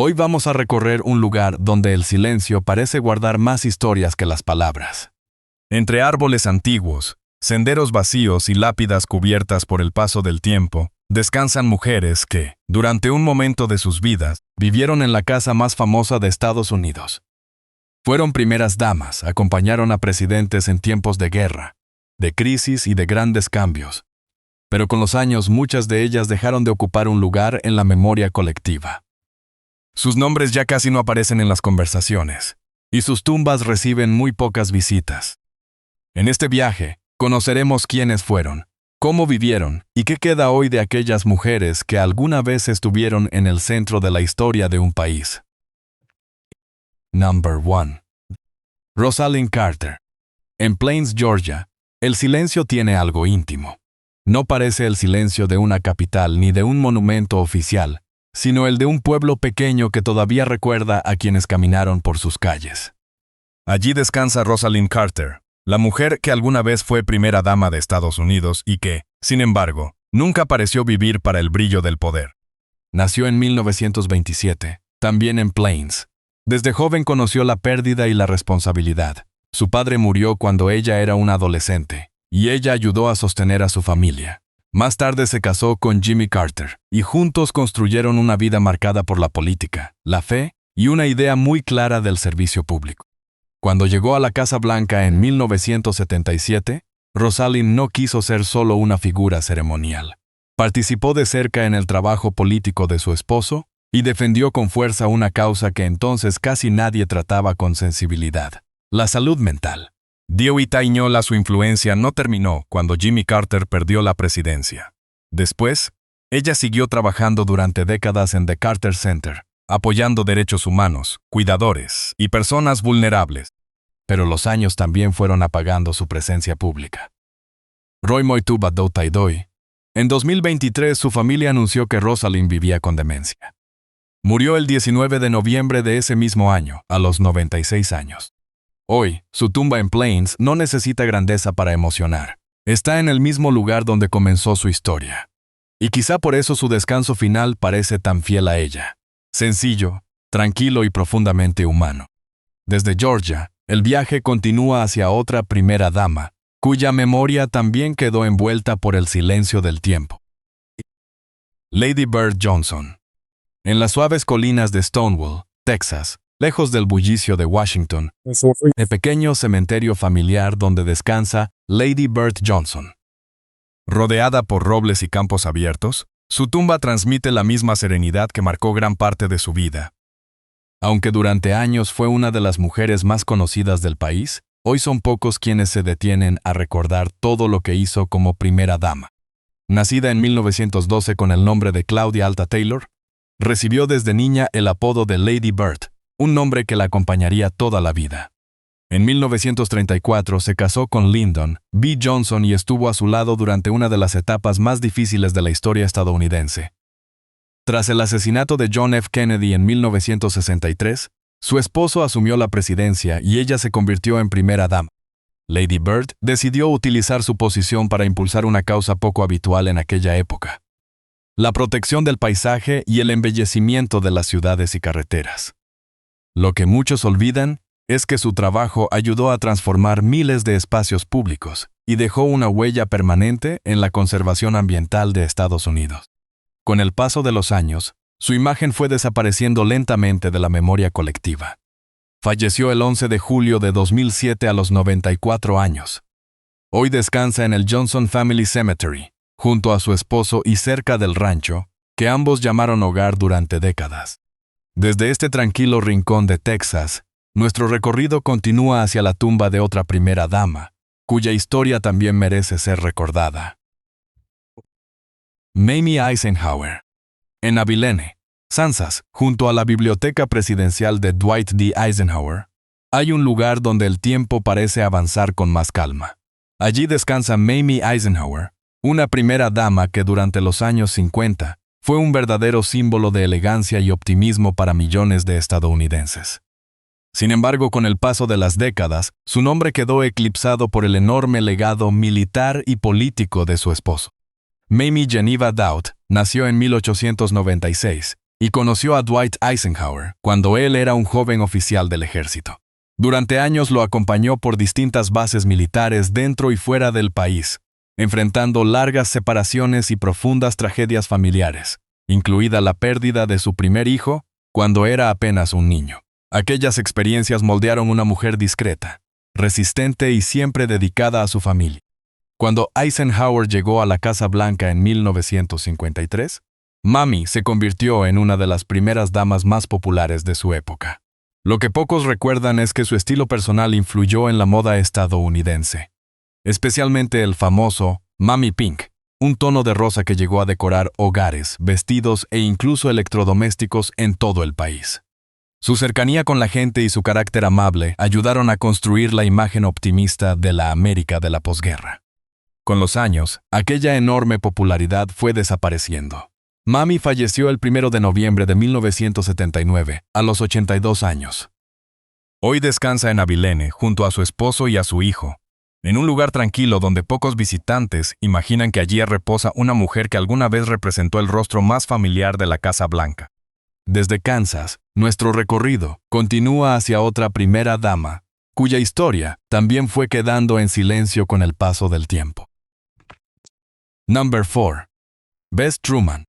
Hoy vamos a recorrer un lugar donde el silencio parece guardar más historias que las palabras. Entre árboles antiguos, senderos vacíos y lápidas cubiertas por el paso del tiempo, descansan mujeres que, durante un momento de sus vidas, vivieron en la casa más famosa de Estados Unidos. Fueron primeras damas, acompañaron a presidentes en tiempos de guerra, de crisis y de grandes cambios. Pero con los años muchas de ellas dejaron de ocupar un lugar en la memoria colectiva. Sus nombres ya casi no aparecen en las conversaciones, y sus tumbas reciben muy pocas visitas. En este viaje, conoceremos quiénes fueron, cómo vivieron y qué queda hoy de aquellas mujeres que alguna vez estuvieron en el centro de la historia de un país. Number 1. Rosalynn Carter. En Plains, Georgia, el silencio tiene algo íntimo. No parece el silencio de una capital ni de un monumento oficial, sino el de un pueblo pequeño que todavía recuerda a quienes caminaron por sus calles. Allí descansa Rosalynn Carter, la mujer que alguna vez fue primera dama de Estados Unidos y que, sin embargo, nunca pareció vivir para el brillo del poder. Nació en 1927, también en Plains. Desde joven conoció la pérdida y la responsabilidad. Su padre murió cuando ella era una adolescente, y ella ayudó a sostener a su familia. Más tarde se casó con Jimmy Carter, y juntos construyeron una vida marcada por la política, la fe y una idea muy clara del servicio público. Cuando llegó a la Casa Blanca en 1977, Rosalynn no quiso ser solo una figura ceremonial. Participó de cerca en el trabajo político de su esposo y defendió con fuerza una causa que entonces casi nadie trataba con sensibilidad: la salud mental. Dio y Tañola, su influencia no terminó cuando Jimmy Carter perdió la presidencia. Después, ella siguió trabajando durante décadas en The Carter Center, apoyando derechos humanos, cuidadores y personas vulnerables. Pero los años también fueron apagando su presencia pública. Roy Moituba Doutaidoy. En 2023 su familia anunció que Rosalynn vivía con demencia. Murió el 19 de noviembre de ese mismo año, a los 96 años. Hoy, su tumba en Plains no necesita grandeza para emocionar. Está en el mismo lugar donde comenzó su historia. Y quizá por eso su descanso final parece tan fiel a ella. Sencillo, tranquilo y profundamente humano. Desde Georgia, el viaje continúa hacia otra primera dama, cuya memoria también quedó envuelta por el silencio del tiempo. Lady Bird Johnson. En las suaves colinas de Stonewall, Texas, lejos del bullicio de Washington, el pequeño cementerio familiar donde descansa Lady Bird Johnson. Rodeada por robles y campos abiertos, su tumba transmite la misma serenidad que marcó gran parte de su vida. Aunque durante años fue una de las mujeres más conocidas del país, hoy son pocos quienes se detienen a recordar todo lo que hizo como primera dama. Nacida en 1912 con el nombre de Claudia Alta Taylor, recibió desde niña el apodo de Lady Bird, un nombre que la acompañaría toda la vida. En 1934 se casó con Lyndon B. Johnson y estuvo a su lado durante una de las etapas más difíciles de la historia estadounidense. Tras el asesinato de John F. Kennedy en 1963, su esposo asumió la presidencia y ella se convirtió en primera dama. Lady Bird decidió utilizar su posición para impulsar una causa poco habitual en aquella época: la protección del paisaje y el embellecimiento de las ciudades y carreteras. Lo que muchos olvidan es que su trabajo ayudó a transformar miles de espacios públicos y dejó una huella permanente en la conservación ambiental de Estados Unidos. Con el paso de los años, su imagen fue desapareciendo lentamente de la memoria colectiva. Falleció el 11 de julio de 2007 a los 94 años. Hoy descansa en el Johnson Family Cemetery, junto a su esposo y cerca del rancho, que ambos llamaron hogar durante décadas. Desde este tranquilo rincón de Texas, nuestro recorrido continúa hacia la tumba de otra primera dama, cuya historia también merece ser recordada. Mamie Eisenhower. En Abilene, Kansas, junto a la biblioteca presidencial de Dwight D. Eisenhower, hay un lugar donde el tiempo parece avanzar con más calma. Allí descansa Mamie Eisenhower, una primera dama que durante los años 50 fue un verdadero símbolo de elegancia y optimismo para millones de estadounidenses. Sin embargo, con el paso de las décadas, su nombre quedó eclipsado por el enorme legado militar y político de su esposo. Mamie Geneva Doubt nació en 1896 y conoció a Dwight Eisenhower cuando él era un joven oficial del ejército. Durante años lo acompañó por distintas bases militares dentro y fuera del país, enfrentando largas separaciones y profundas tragedias familiares, incluida la pérdida de su primer hijo cuando era apenas un niño. Aquellas experiencias moldearon una mujer discreta, resistente y siempre dedicada a su familia. Cuando Eisenhower llegó a la Casa Blanca en 1953, Mamie se convirtió en una de las primeras damas más populares de su época. Lo que pocos recuerdan es que su estilo personal influyó en la moda estadounidense, especialmente el famoso Mamie Pink, un tono de rosa que llegó a decorar hogares, vestidos e incluso electrodomésticos en todo el país. Su cercanía con la gente y su carácter amable ayudaron a construir la imagen optimista de la América de la posguerra. Con los años, aquella enorme popularidad fue desapareciendo. Mamie falleció el 1 de noviembre de 1979, a los 82 años. Hoy descansa en Abilene junto a su esposo y a su hijo, en un lugar tranquilo donde pocos visitantes imaginan que allí reposa una mujer que alguna vez representó el rostro más familiar de la Casa Blanca. Desde Kansas, nuestro recorrido continúa hacia otra primera dama, cuya historia también fue quedando en silencio con el paso del tiempo. Number 4. Bess Truman.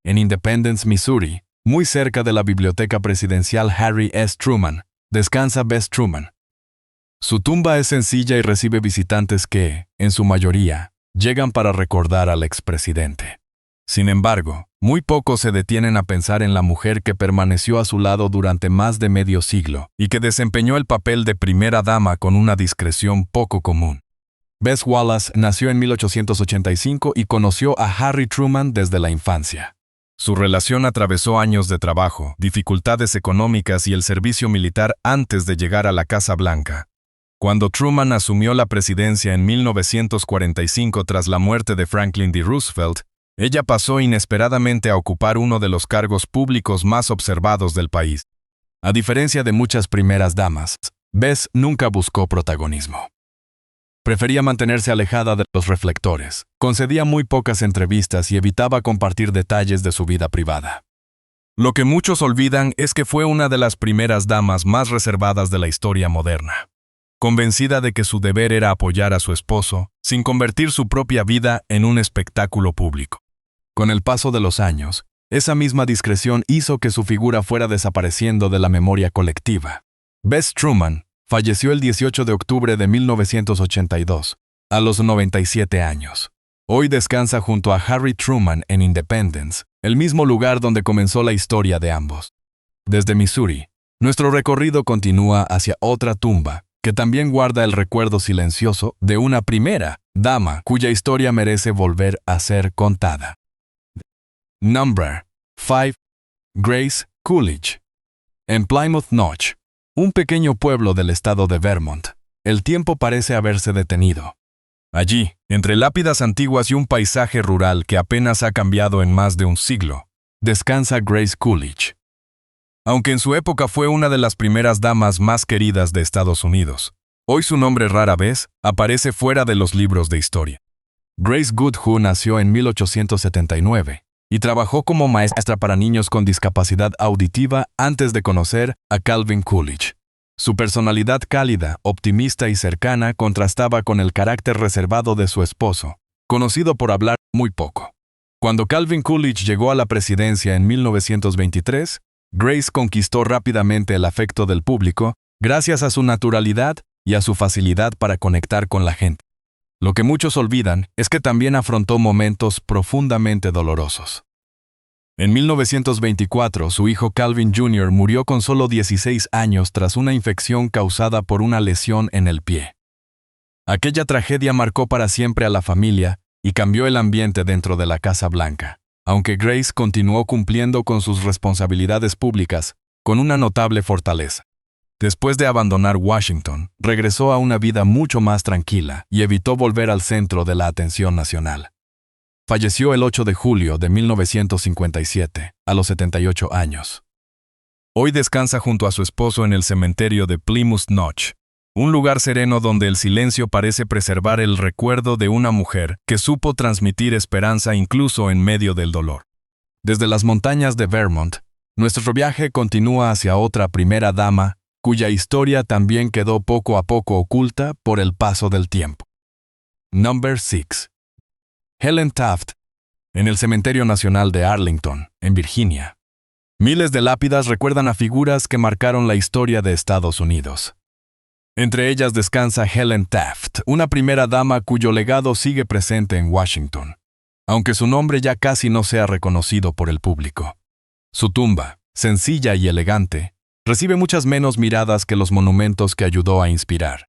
En Independence, Missouri, muy cerca de la biblioteca presidencial Harry S. Truman, descansa Bess Truman. Su tumba es sencilla y recibe visitantes que, en su mayoría, llegan para recordar al expresidente. Sin embargo, muy pocos se detienen a pensar en la mujer que permaneció a su lado durante más de medio siglo y que desempeñó el papel de primera dama con una discreción poco común. Bess Wallace nació en 1885 y conoció a Harry Truman desde la infancia. Su relación atravesó años de trabajo, dificultades económicas y el servicio militar antes de llegar a la Casa Blanca. Cuando Truman asumió la presidencia en 1945 tras la muerte de Franklin D. Roosevelt, ella pasó inesperadamente a ocupar uno de los cargos públicos más observados del país. A diferencia de muchas primeras damas, Bess nunca buscó protagonismo. Prefería mantenerse alejada de los reflectores, concedía muy pocas entrevistas y evitaba compartir detalles de su vida privada. Lo que muchos olvidan es que fue una de las primeras damas más reservadas de la historia moderna. Convencida de que su deber era apoyar a su esposo, sin convertir su propia vida en un espectáculo público. Con el paso de los años, esa misma discreción hizo que su figura fuera desapareciendo de la memoria colectiva. Bess Truman falleció el 18 de octubre de 1982, a los 97 años. Hoy descansa junto a Harry Truman en Independence, el mismo lugar donde comenzó la historia de ambos. Desde Missouri, nuestro recorrido continúa hacia otra tumba, que también guarda el recuerdo silencioso de una primera dama cuya historia merece volver a ser contada. Number 5. Grace Coolidge. En Plymouth Notch, un pequeño pueblo del estado de Vermont, el tiempo parece haberse detenido. Allí, entre lápidas antiguas y un paisaje rural que apenas ha cambiado en más de un siglo, descansa Grace Coolidge. Aunque en su época fue una de las primeras damas más queridas de Estados Unidos, hoy su nombre rara vez aparece fuera de los libros de historia. Grace Goodhue nació en 1879 y trabajó como maestra para niños con discapacidad auditiva antes de conocer a Calvin Coolidge. Su personalidad cálida, optimista y cercana contrastaba con el carácter reservado de su esposo, conocido por hablar muy poco. Cuando Calvin Coolidge llegó a la presidencia en 1923, Grace conquistó rápidamente el afecto del público gracias a su naturalidad y a su facilidad para conectar con la gente. Lo que muchos olvidan es que también afrontó momentos profundamente dolorosos. En 1924, su hijo Calvin Jr. murió con solo 16 años tras una infección causada por una lesión en el pie. Aquella tragedia marcó para siempre a la familia y cambió el ambiente dentro de la Casa Blanca, aunque Grace continuó cumpliendo con sus responsabilidades públicas con una notable fortaleza. Después de abandonar Washington, regresó a una vida mucho más tranquila y evitó volver al centro de la atención nacional. Falleció el 8 de julio de 1957, a los 78 años. Hoy descansa junto a su esposo en el cementerio de Plymouth Notch, un lugar sereno donde el silencio parece preservar el recuerdo de una mujer que supo transmitir esperanza incluso en medio del dolor. Desde las montañas de Vermont, Nuestro viaje continúa hacia otra primera dama, cuya historia también quedó poco a poco oculta por el paso del tiempo. Number 6. Helen Taft. En el Cementerio Nacional de Arlington, en Virginia. Miles de lápidas recuerdan a figuras que marcaron la historia de Estados Unidos. Entre ellas descansa Helen Taft, una primera dama cuyo legado sigue presente en Washington, aunque su nombre ya casi no sea reconocido por el público. Su tumba, sencilla y elegante, recibe muchas menos miradas que los monumentos que ayudó a inspirar.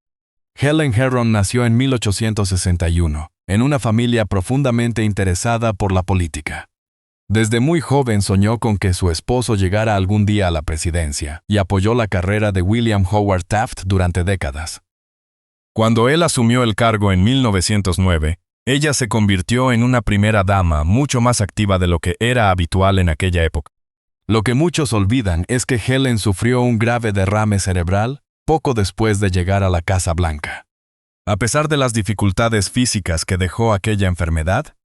Helen Herron nació en 1861, en una familia profundamente interesada por la política. Desde muy joven soñó con que su esposo llegara algún día a la presidencia y apoyó la carrera de William Howard Taft durante décadas. Cuando él asumió el cargo en 1909, ella se convirtió en una primera dama mucho más activa de lo que era habitual en aquella época. Lo que muchos olvidan es que Helen sufrió un grave derrame cerebral poco después de llegar a la Casa Blanca. A pesar de las dificultades físicas que dejó aquella enfermedad,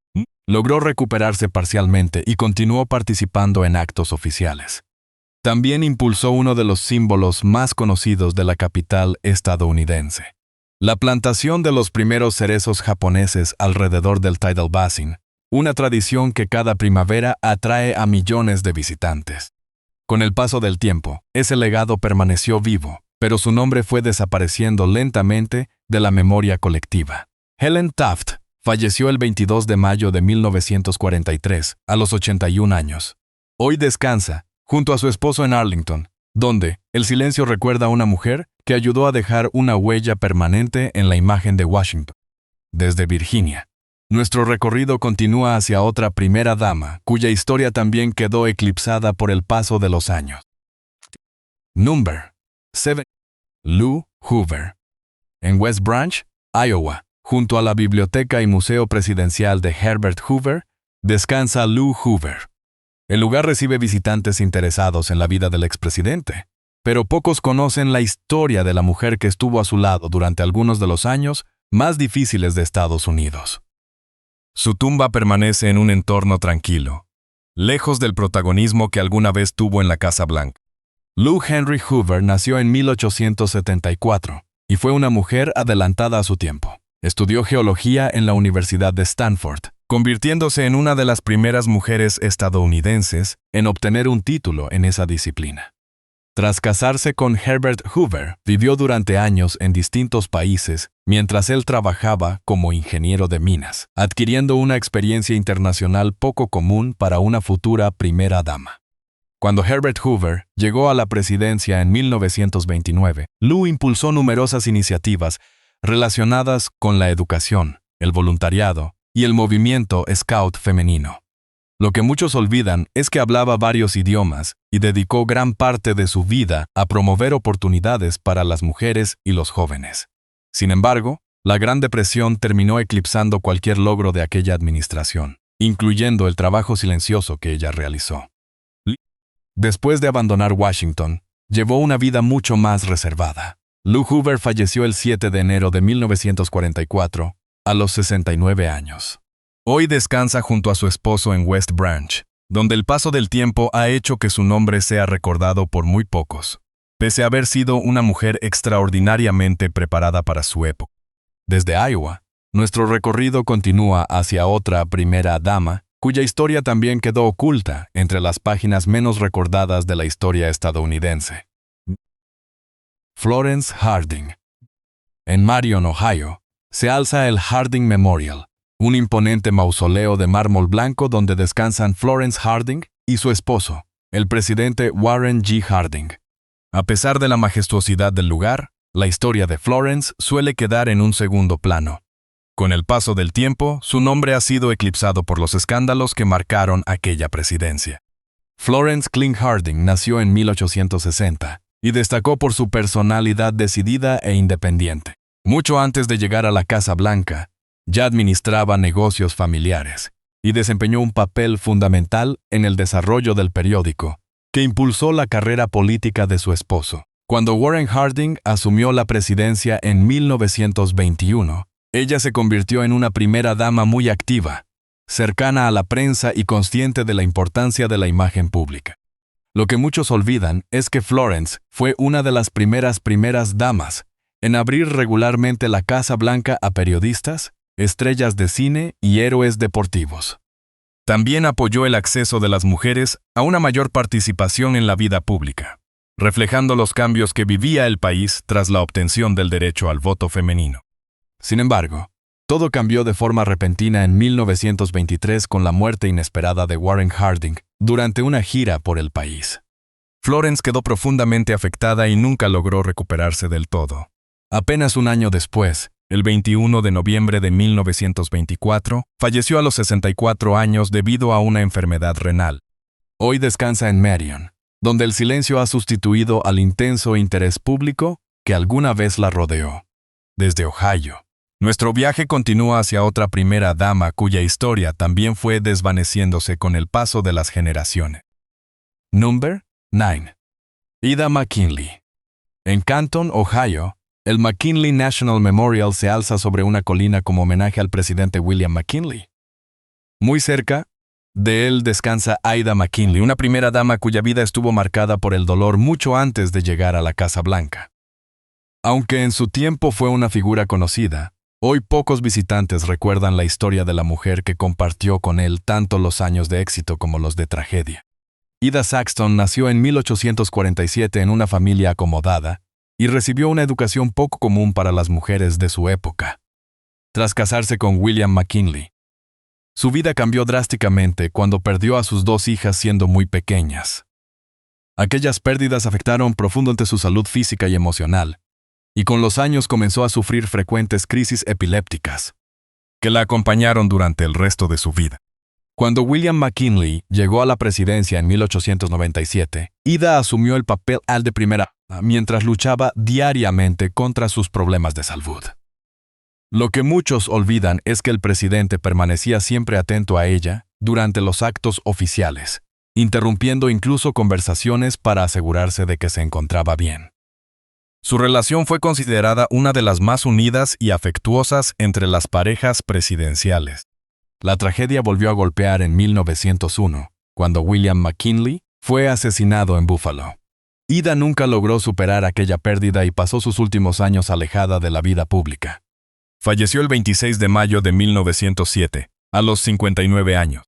logró recuperarse parcialmente y continuó participando en actos oficiales. También impulsó uno de los símbolos más conocidos de la capital estadounidense: la plantación de los primeros cerezos japoneses alrededor del Tidal Basin, una tradición que cada primavera atrae a millones de visitantes. Con el paso del tiempo, ese legado permaneció vivo, pero su nombre fue desapareciendo lentamente de la memoria colectiva. Helen Taft falleció el 22 de mayo de 1943, a los 81 años. Hoy descansa, junto a su esposo en Arlington, donde el silencio recuerda a una mujer que ayudó a dejar una huella permanente en la imagen de Washington. Desde Virginia, nuestro recorrido continúa hacia otra primera dama, cuya historia también quedó eclipsada por el paso de los años. Number 7. Lou Hoover. En West Branch, Iowa, junto a la Biblioteca y Museo Presidencial de Herbert Hoover, descansa Lou Hoover. El lugar recibe visitantes interesados en la vida del expresidente, pero pocos conocen la historia de la mujer que estuvo a su lado durante algunos de los años más difíciles de Estados Unidos. Su tumba permanece en un entorno tranquilo, lejos del protagonismo que alguna vez tuvo en la Casa Blanca. Lou Henry Hoover nació en 1874 y fue una mujer adelantada a su tiempo. Estudió geología en la Universidad de Stanford, convirtiéndose en una de las primeras mujeres estadounidenses en obtener un título en esa disciplina. Tras casarse con Herbert Hoover, vivió durante años en distintos países mientras él trabajaba como ingeniero de minas, adquiriendo una experiencia internacional poco común para una futura primera dama. Cuando Herbert Hoover llegó a la presidencia en 1929, Lou impulsó numerosas iniciativas relacionadas con la educación, el voluntariado y el movimiento Scout femenino. Lo que muchos olvidan es que hablaba varios idiomas y dedicó gran parte de su vida a promover oportunidades para las mujeres y los jóvenes. Sin embargo, la Gran Depresión terminó eclipsando cualquier logro de aquella administración, incluyendo el trabajo silencioso que ella realizó. Después de abandonar Washington, llevó una vida mucho más reservada. Lou Hoover falleció el 7 de enero de 1944, a los 69 años. Hoy descansa junto a su esposo en West Branch, donde el paso del tiempo ha hecho que su nombre sea recordado por muy pocos, pese a haber sido una mujer extraordinariamente preparada para su época. Desde Iowa, nuestro recorrido continúa hacia otra primera dama, cuya historia también quedó oculta entre las páginas menos recordadas de la historia estadounidense. Florence Harding. En Marion, Ohio, se alza el Harding Memorial, un imponente mausoleo de mármol blanco donde descansan Florence Harding y su esposo, el presidente Warren G. Harding. A pesar de la majestuosidad del lugar, la historia de Florence suele quedar en un segundo plano. Con el paso del tiempo, su nombre ha sido eclipsado por los escándalos que marcaron aquella presidencia. Florence Kling Harding nació en 1860 y destacó por su personalidad decidida e independiente. Mucho antes de llegar a la Casa Blanca, ya administraba negocios familiares y desempeñó un papel fundamental en el desarrollo del periódico, que impulsó la carrera política de su esposo. Cuando Warren Harding asumió la presidencia en 1921, ella se convirtió en una primera dama muy activa, cercana a la prensa y consciente de la importancia de la imagen pública. Lo que muchos olvidan es que Florence fue una de las primeras damas en abrir regularmente la Casa Blanca a periodistas, estrellas de cine y héroes deportivos. También apoyó el acceso de las mujeres a una mayor participación en la vida pública, reflejando los cambios que vivía el país tras la obtención del derecho al voto femenino. Sin embargo, todo cambió de forma repentina en 1923 con la muerte inesperada de Warren Harding durante una gira por el país. Florence quedó profundamente afectada y nunca logró recuperarse del todo. Apenas un año después, el 21 de noviembre de 1924, falleció a los 64 años debido a una enfermedad renal. Hoy descansa en Marion, donde el silencio ha sustituido al intenso interés público que alguna vez la rodeó. Desde Ohio, nuestro viaje continúa hacia otra primera dama cuya historia también fue desvaneciéndose con el paso de las generaciones. Number 9. Ida McKinley. En Canton, Ohio, el McKinley National Memorial se alza sobre una colina como homenaje al presidente William McKinley. Muy cerca de él descansa Ida McKinley, una primera dama cuya vida estuvo marcada por el dolor mucho antes de llegar a la Casa Blanca. Aunque en su tiempo fue una figura conocida, hoy pocos visitantes recuerdan la historia de la mujer que compartió con él tanto los años de éxito como los de tragedia. Ida Saxton nació en 1847 en una familia acomodada y recibió una educación poco común para las mujeres de su época. Tras casarse con William McKinley, su vida cambió drásticamente cuando perdió a sus 2 hijas siendo muy pequeñas. Aquellas pérdidas afectaron profundamente su salud física y emocional, y con los años comenzó a sufrir frecuentes crisis epilépticas, que la acompañaron durante el resto de su vida. Cuando William McKinley llegó a la presidencia en 1897, Ida asumió el papel de primera mientras luchaba diariamente contra sus problemas de salud. Lo que muchos olvidan es que el presidente permanecía siempre atento a ella durante los actos oficiales, interrumpiendo incluso conversaciones para asegurarse de que se encontraba bien. Su relación fue considerada una de las más unidas y afectuosas entre las parejas presidenciales. La tragedia volvió a golpear en 1901, cuando William McKinley fue asesinado en Buffalo. Ida nunca logró superar aquella pérdida y pasó sus últimos años alejada de la vida pública. Falleció el 26 de mayo de 1907, a los 59 años.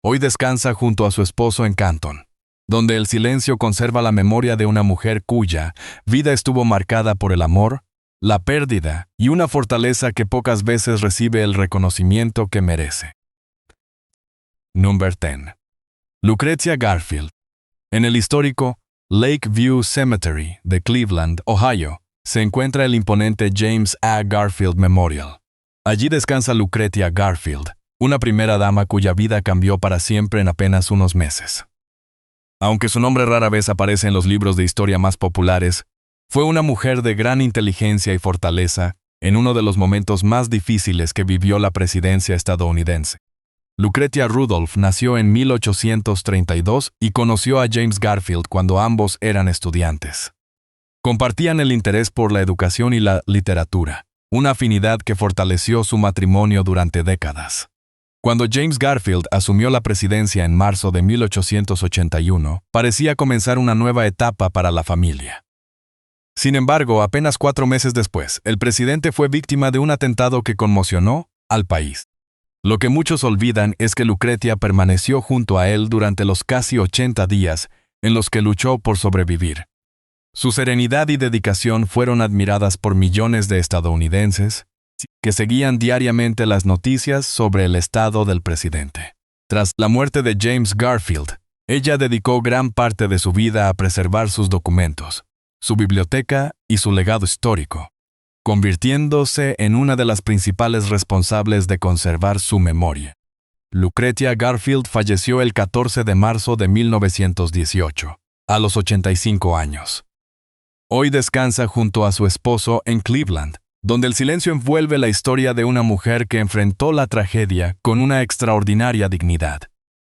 Hoy descansa junto a su esposo en Canton, donde el silencio conserva la memoria de una mujer cuya vida estuvo marcada por el amor, la pérdida y una fortaleza que pocas veces recibe el reconocimiento que merece. Number 10. Lucretia Garfield. En el histórico Lakeview Cemetery de Cleveland, Ohio, se encuentra el imponente James A. Garfield Memorial. Allí descansa Lucretia Garfield, una primera dama cuya vida cambió para siempre en apenas unos meses. Aunque su nombre rara vez aparece en los libros de historia más populares, fue una mujer de gran inteligencia y fortaleza en uno de los momentos más difíciles que vivió la presidencia estadounidense. Lucretia Rudolph nació en 1832 y conoció a James Garfield cuando ambos eran estudiantes. Compartían el interés por la educación y la literatura, una afinidad que fortaleció su matrimonio durante décadas. Cuando James Garfield asumió la presidencia en marzo de 1881, parecía comenzar una nueva etapa para la familia. Sin embargo, apenas 4 meses después, el presidente fue víctima de un atentado que conmocionó al país. Lo que muchos olvidan es que Lucretia permaneció junto a él durante los casi 80 días en los que luchó por sobrevivir. Su serenidad y dedicación fueron admiradas por millones de estadounidenses que seguían diariamente las noticias sobre el estado del presidente. Tras la muerte de James Garfield, ella dedicó gran parte de su vida a preservar sus documentos, su biblioteca y su legado histórico, convirtiéndose en una de las principales responsables de conservar su memoria. Lucretia Garfield falleció el 14 de marzo de 1918, a los 85 años. Hoy descansa junto a su esposo en Cleveland, donde el silencio envuelve la historia de una mujer que enfrentó la tragedia con una extraordinaria dignidad,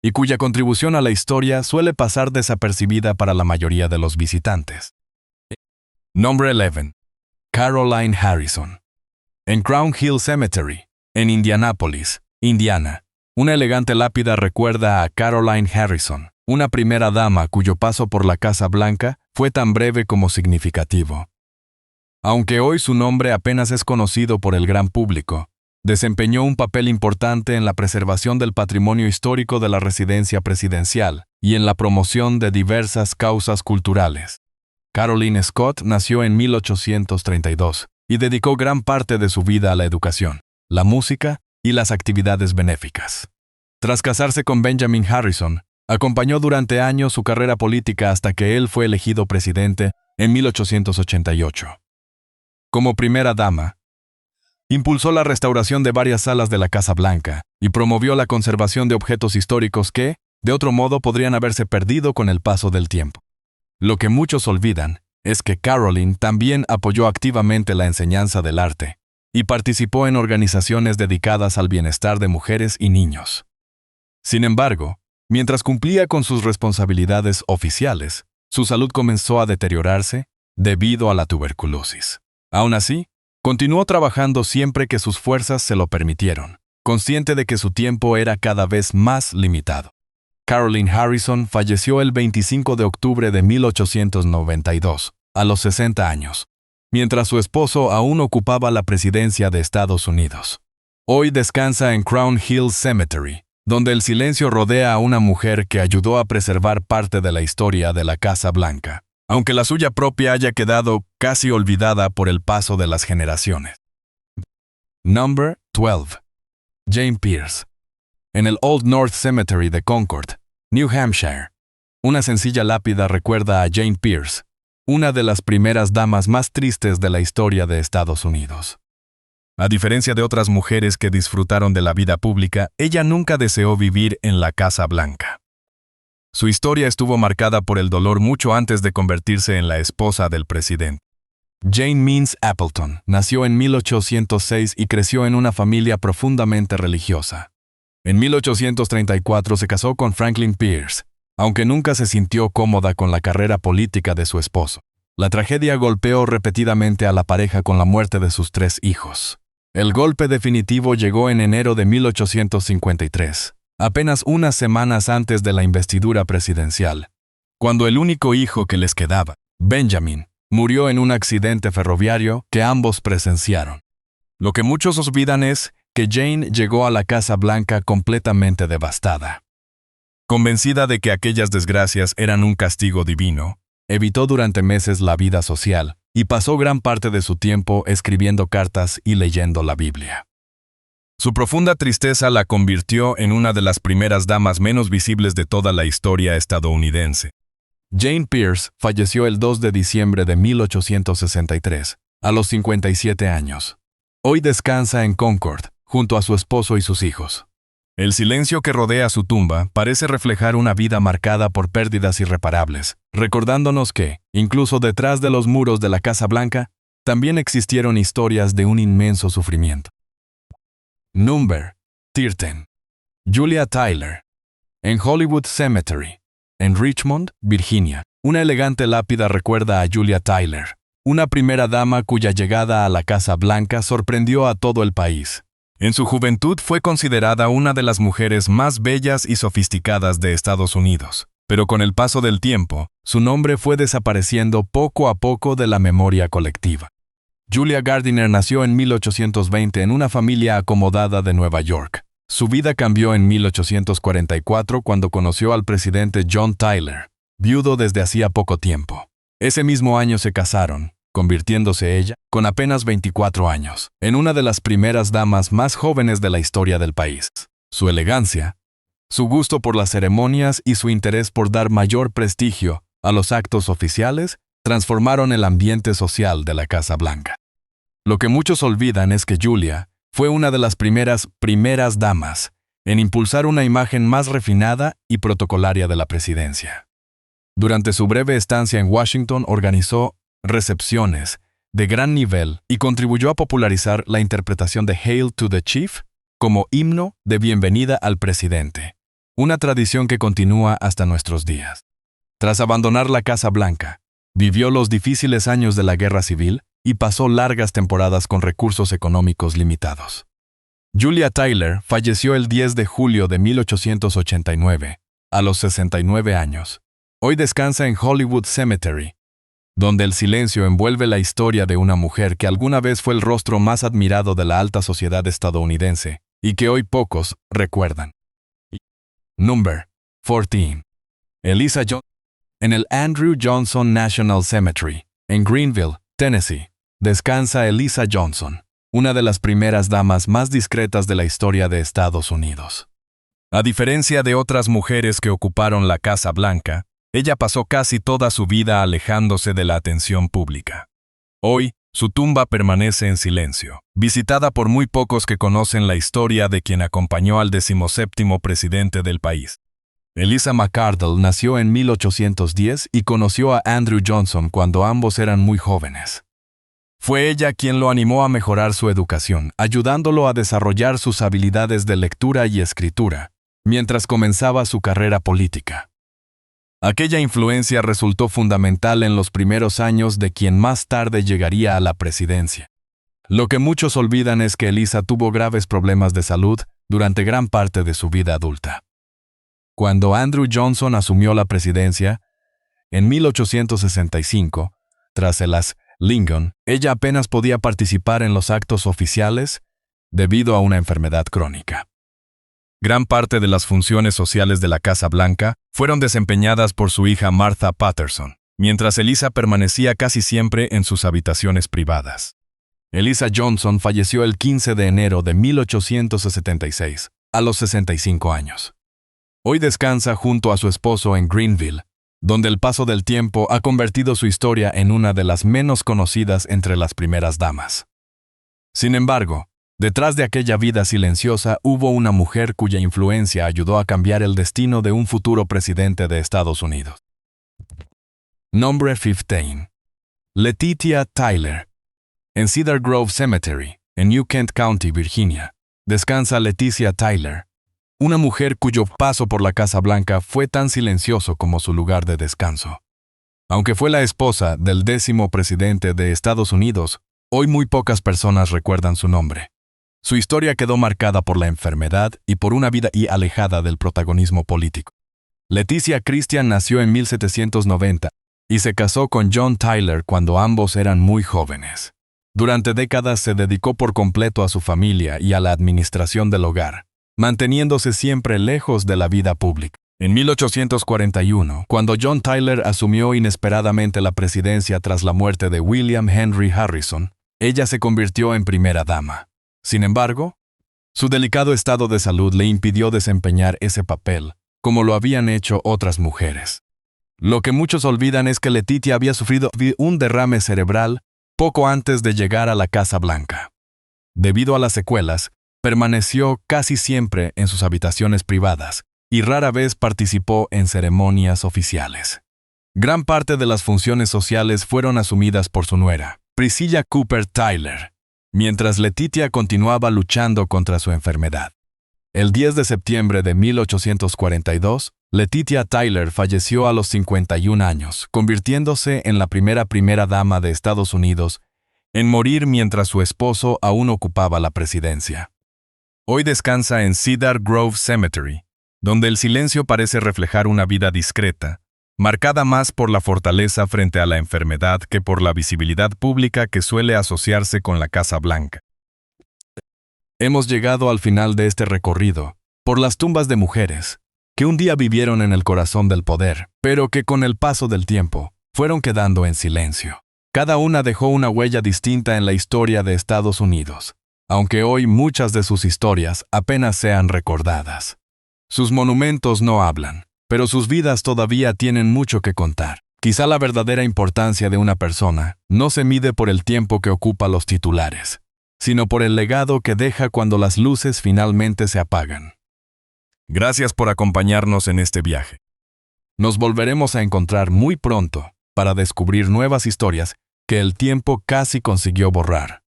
y cuya contribución a la historia suele pasar desapercibida para la mayoría de los visitantes. Number 11. Caroline Harrison. En Crown Hill Cemetery, en Indianápolis, Indiana, una elegante lápida recuerda a Caroline Harrison, una primera dama cuyo paso por la Casa Blanca fue tan breve como significativo. Aunque hoy su nombre apenas es conocido por el gran público, desempeñó un papel importante en la preservación del patrimonio histórico de la residencia presidencial y en la promoción de diversas causas culturales. Caroline Scott nació en 1832 y dedicó gran parte de su vida a la educación, la música y las actividades benéficas. Tras casarse con Benjamin Harrison, acompañó durante años su carrera política hasta que él fue elegido presidente en 1888. Como primera dama, impulsó la restauración de varias salas de la Casa Blanca y promovió la conservación de objetos históricos que, de otro modo, podrían haberse perdido con el paso del tiempo. Lo que muchos olvidan es que Caroline también apoyó activamente la enseñanza del arte y participó en organizaciones dedicadas al bienestar de mujeres y niños. Sin embargo, mientras cumplía con sus responsabilidades oficiales, su salud comenzó a deteriorarse debido a la tuberculosis. Aún así, continuó trabajando siempre que sus fuerzas se lo permitieron, consciente de que su tiempo era cada vez más limitado. Caroline Harrison falleció el 25 de octubre de 1892, a los 60 años, mientras su esposo aún ocupaba la presidencia de Estados Unidos. Hoy descansa en Crown Hill Cemetery, donde el silencio rodea a una mujer que ayudó a preservar parte de la historia de la Casa Blanca, aunque la suya propia haya quedado casi olvidada por el paso de las generaciones. Number 12. Jane Pierce. En el Old North Cemetery de Concord, New Hampshire, una sencilla lápida recuerda a Jane Pierce, una de las primeras damas más tristes de la historia de Estados Unidos. A diferencia de otras mujeres que disfrutaron de la vida pública, ella nunca deseó vivir en la Casa Blanca. Su historia estuvo marcada por el dolor mucho antes de convertirse en la esposa del presidente. Jane Means Appleton nació en 1806 y creció en una familia profundamente religiosa. En 1834 se casó con Franklin Pierce, aunque nunca se sintió cómoda con la carrera política de su esposo. La tragedia golpeó repetidamente a la pareja con la muerte de sus 3 hijos. El golpe definitivo llegó en enero de 1853. Apenas unas semanas antes de la investidura presidencial, cuando el único hijo que les quedaba, Benjamin, murió en un accidente ferroviario que ambos presenciaron. Lo que muchos olvidan es que Jane llegó a la Casa Blanca completamente devastada. Convencida de que aquellas desgracias eran un castigo divino, evitó durante meses la vida social y pasó gran parte de su tiempo escribiendo cartas y leyendo la Biblia. Su profunda tristeza la convirtió en una de las primeras damas menos visibles de toda la historia estadounidense. Jane Pierce falleció el 2 de diciembre de 1863, a los 57 años. Hoy descansa en Concord, junto a su esposo y sus hijos. El silencio que rodea su tumba parece reflejar una vida marcada por pérdidas irreparables, recordándonos que, incluso detrás de los muros de la Casa Blanca, también existieron historias de un inmenso sufrimiento. Number 13. Julia Tyler. En Hollywood Cemetery, en Richmond, Virginia, una elegante lápida recuerda a Julia Tyler, una primera dama cuya llegada a la Casa Blanca sorprendió a todo el país. En su juventud fue considerada una de las mujeres más bellas y sofisticadas de Estados Unidos, pero con el paso del tiempo, su nombre fue desapareciendo poco a poco de la memoria colectiva. Julia Gardiner nació en 1820 en una familia acomodada de Nueva York. Su vida cambió en 1844 cuando conoció al presidente John Tyler, viudo desde hacía poco tiempo. Ese mismo año se casaron, convirtiéndose ella, con apenas 24 años, en una de las primeras damas más jóvenes de la historia del país. Su elegancia, su gusto por las ceremonias y su interés por dar mayor prestigio a los actos oficiales transformaron el ambiente social de la Casa Blanca. Lo que muchos olvidan es que Julia fue una de las primeras damas en impulsar una imagen más refinada y protocolaria de la presidencia. Durante su breve estancia en Washington organizó recepciones de gran nivel y contribuyó a popularizar la interpretación de Hail to the Chief como himno de bienvenida al presidente, una tradición que continúa hasta nuestros días. Tras abandonar la Casa Blanca, vivió los difíciles años de la Guerra Civil y pasó largas temporadas con recursos económicos limitados. Julia Tyler falleció el 10 de julio de 1889, a los 69 años. Hoy descansa en Hollywood Cemetery, donde el silencio envuelve la historia de una mujer que alguna vez fue el rostro más admirado de la alta sociedad estadounidense y que hoy pocos recuerdan. Number 14. Eliza Johnson. En el Andrew Johnson National Cemetery, en Greenville, Tennessee, descansa Eliza Johnson, una de las primeras damas más discretas de la historia de Estados Unidos. A diferencia de otras mujeres que ocuparon la Casa Blanca, ella pasó casi toda su vida alejándose de la atención pública. Hoy, su tumba permanece en silencio, visitada por muy pocos que conocen la historia de quien acompañó al 17º presidente del país. Eliza McArdle nació en 1810 y conoció a Andrew Johnson cuando ambos eran muy jóvenes. Fue ella quien lo animó a mejorar su educación, ayudándolo a desarrollar sus habilidades de lectura y escritura, mientras comenzaba su carrera política. Aquella influencia resultó fundamental en los primeros años de quien más tarde llegaría a la presidencia. Lo que muchos olvidan es que Eliza tuvo graves problemas de salud durante gran parte de su vida adulta. Cuando Andrew Johnson asumió la presidencia, en 1865, tras el Lincoln, ella apenas podía participar en los actos oficiales debido a una enfermedad crónica. Gran parte de las funciones sociales de la Casa Blanca fueron desempeñadas por su hija Martha Patterson, mientras Eliza permanecía casi siempre en sus habitaciones privadas. Eliza Johnson falleció el 15 de enero de 1876, a los 65 años. Hoy descansa junto a su esposo en Greenville, donde el paso del tiempo ha convertido su historia en una de las menos conocidas entre las primeras damas. Sin embargo, detrás de aquella vida silenciosa hubo una mujer cuya influencia ayudó a cambiar el destino de un futuro presidente de Estados Unidos. Number 15. Letitia Tyler. En Cedar Grove Cemetery, en New Kent County, Virginia, descansa Letitia Tyler, una mujer cuyo paso por la Casa Blanca fue tan silencioso como su lugar de descanso. Aunque fue la esposa del 10º presidente de Estados Unidos, hoy muy pocas personas recuerdan su nombre. Su historia quedó marcada por la enfermedad y por una vida alejada del protagonismo político. Leticia Christian nació en 1790 y se casó con John Tyler cuando ambos eran muy jóvenes. Durante décadas se dedicó por completo a su familia y a la administración del hogar, manteniéndose siempre lejos de la vida pública. En 1841, cuando John Tyler asumió inesperadamente la presidencia tras la muerte de William Henry Harrison, ella se convirtió en primera dama. Sin embargo, su delicado estado de salud le impidió desempeñar ese papel, como lo habían hecho otras mujeres. Lo que muchos olvidan es que Letitia había sufrido un derrame cerebral poco antes de llegar a la Casa Blanca. Debido a las secuelas, permaneció casi siempre en sus habitaciones privadas y rara vez participó en ceremonias oficiales. Gran parte de las funciones sociales fueron asumidas por su nuera, Priscilla Cooper Tyler, mientras Letitia continuaba luchando contra su enfermedad. El 10 de septiembre de 1842, Letitia Tyler falleció a los 51 años, convirtiéndose en la primera dama de Estados Unidos en morir mientras su esposo aún ocupaba la presidencia. Hoy descansa en Cedar Grove Cemetery, donde el silencio parece reflejar una vida discreta, marcada más por la fortaleza frente a la enfermedad que por la visibilidad pública que suele asociarse con la Casa Blanca. Hemos llegado al final de este recorrido por las tumbas de mujeres que un día vivieron en el corazón del poder, pero que con el paso del tiempo fueron quedando en silencio. Cada una dejó una huella distinta en la historia de Estados Unidos, aunque hoy muchas de sus historias apenas sean recordadas. Sus monumentos no hablan, pero sus vidas todavía tienen mucho que contar. Quizá la verdadera importancia de una persona no se mide por el tiempo que ocupa los titulares, sino por el legado que deja cuando las luces finalmente se apagan. Gracias por acompañarnos en este viaje. Nos volveremos a encontrar muy pronto para descubrir nuevas historias que el tiempo casi consiguió borrar.